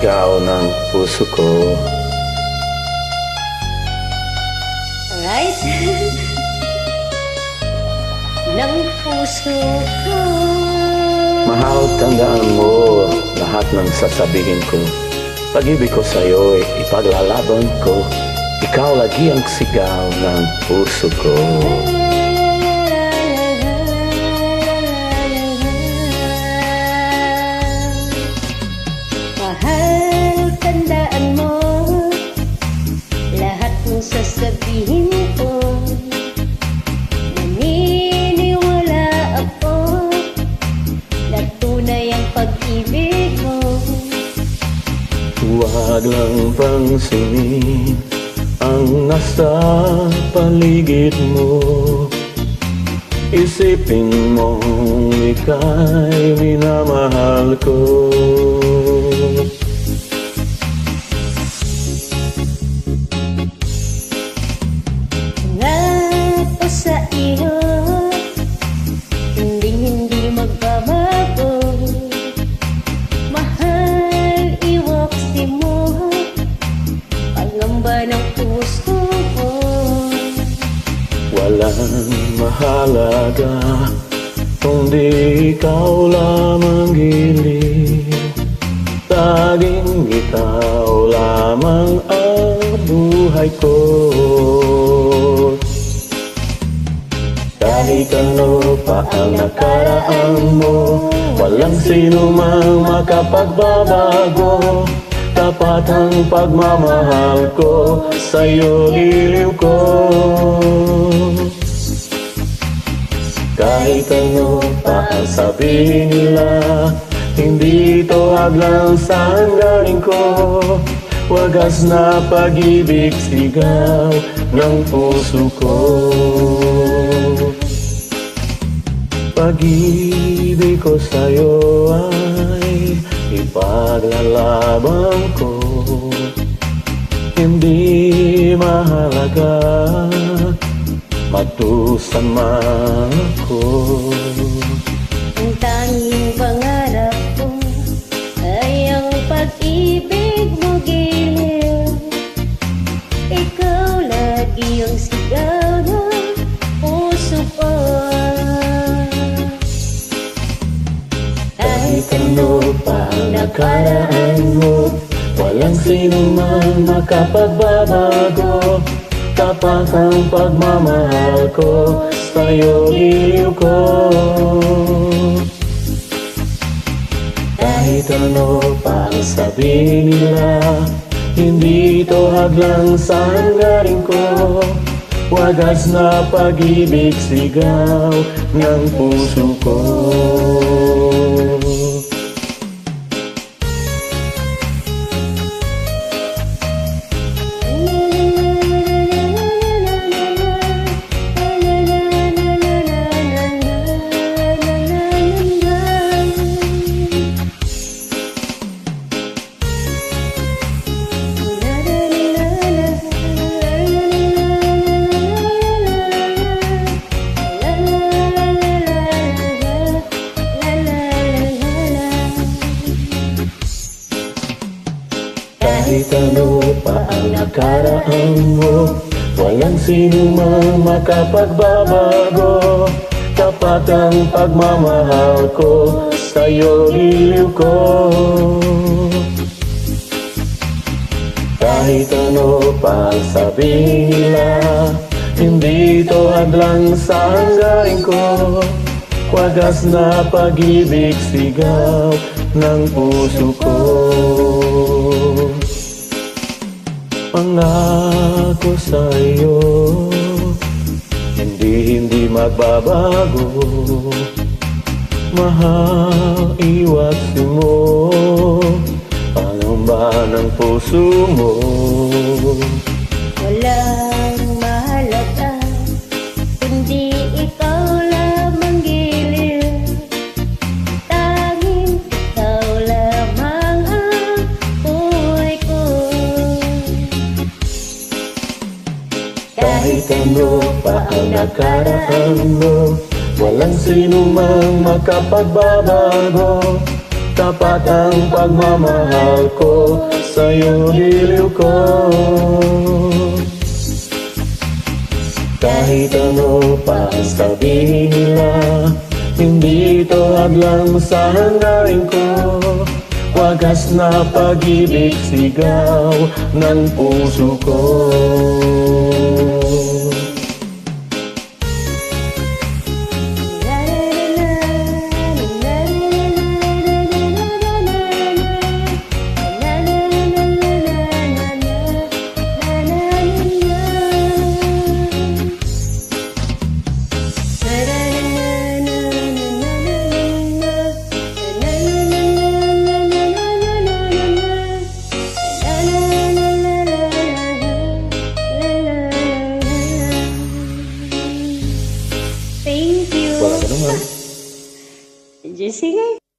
sigaw ng puso ko. Alright? Ng puso ko. Mahal, tandaan mo lahat ng sasabihin ko. Pag-ibig ko sa'yo'y ipaglalaban ko. Ikaw lagi ang sigaw ng puso ko. Mahal, tandaan mo lahat ng sasabihin ko. Naniniwala ako na tunay ang pag-ibig mo. Huwag lang pansinin ang nasa paligid mo. Isipin mong ika'y minamahal ko. Pangako sa iyo, hindi magbabago. Mahal, iwaksi mo pangamba ng puso ko. Walang mahalaga kundi ikaw lamang giliw. Laging ikaw lamang ang buhay ko. Kahit ano pa ang nakaraan mo, walang sino mang makapagbabago. Tapat ang pagmamahal ko, sa'yo iliw ko. Kahit ano pa ang sabihin nila, hindi ito hadlang sa hanggarin ko. Wagas na pag-ibig sigaw ng puso ko. Pag-ibig ko sa'yo ay ipaglalaban ko. Hindi mahalaga matusan man ako. Ang tanging pangarap ko ay ang pag-ibig mo giliw. Ikaw lagi ang sigaw ng puso ko. Kahit ano pa ang nakaraan mo, walang sino man makapagbabago. Tapat ang pagmamahal ko, sa'yo iliw ko. Kahit ano pa ang sabihin nila, hindi ito hadlang sa hanggarin ko. Wagas na pag-ibig sigaw ng puso ko. Kahit ano pa ang nakaraan mo, walang sino mang makapagbabago. Tapat ang pagmamahal ko, sa'yo iliw ko. Kahit ano pa ang sabihin nila, hindi ito hadlang sa hanggarin ko. Wagas na pag-ibig sigaw ng puso ko. Pangako sa'yo, hindi magbabago. Mahal, iwaksi mo pangamba ng puso mo. Walang mahalaga kundi ikaw lamang giliw. Tanging ikaw lamang ang buhay ko. Kahit ano pa ang nakaraan mo, walang sino mang makapagbabago. tapat ang pagmamahal ko sa'yo, diliw ko. Kahit ano pa ang sabihin nila, hindi ito hadlang sa hangarin ko. Wagas na pag-ibig, sigaw ng puso ko. Thank you. Wala ka naman. Jessica.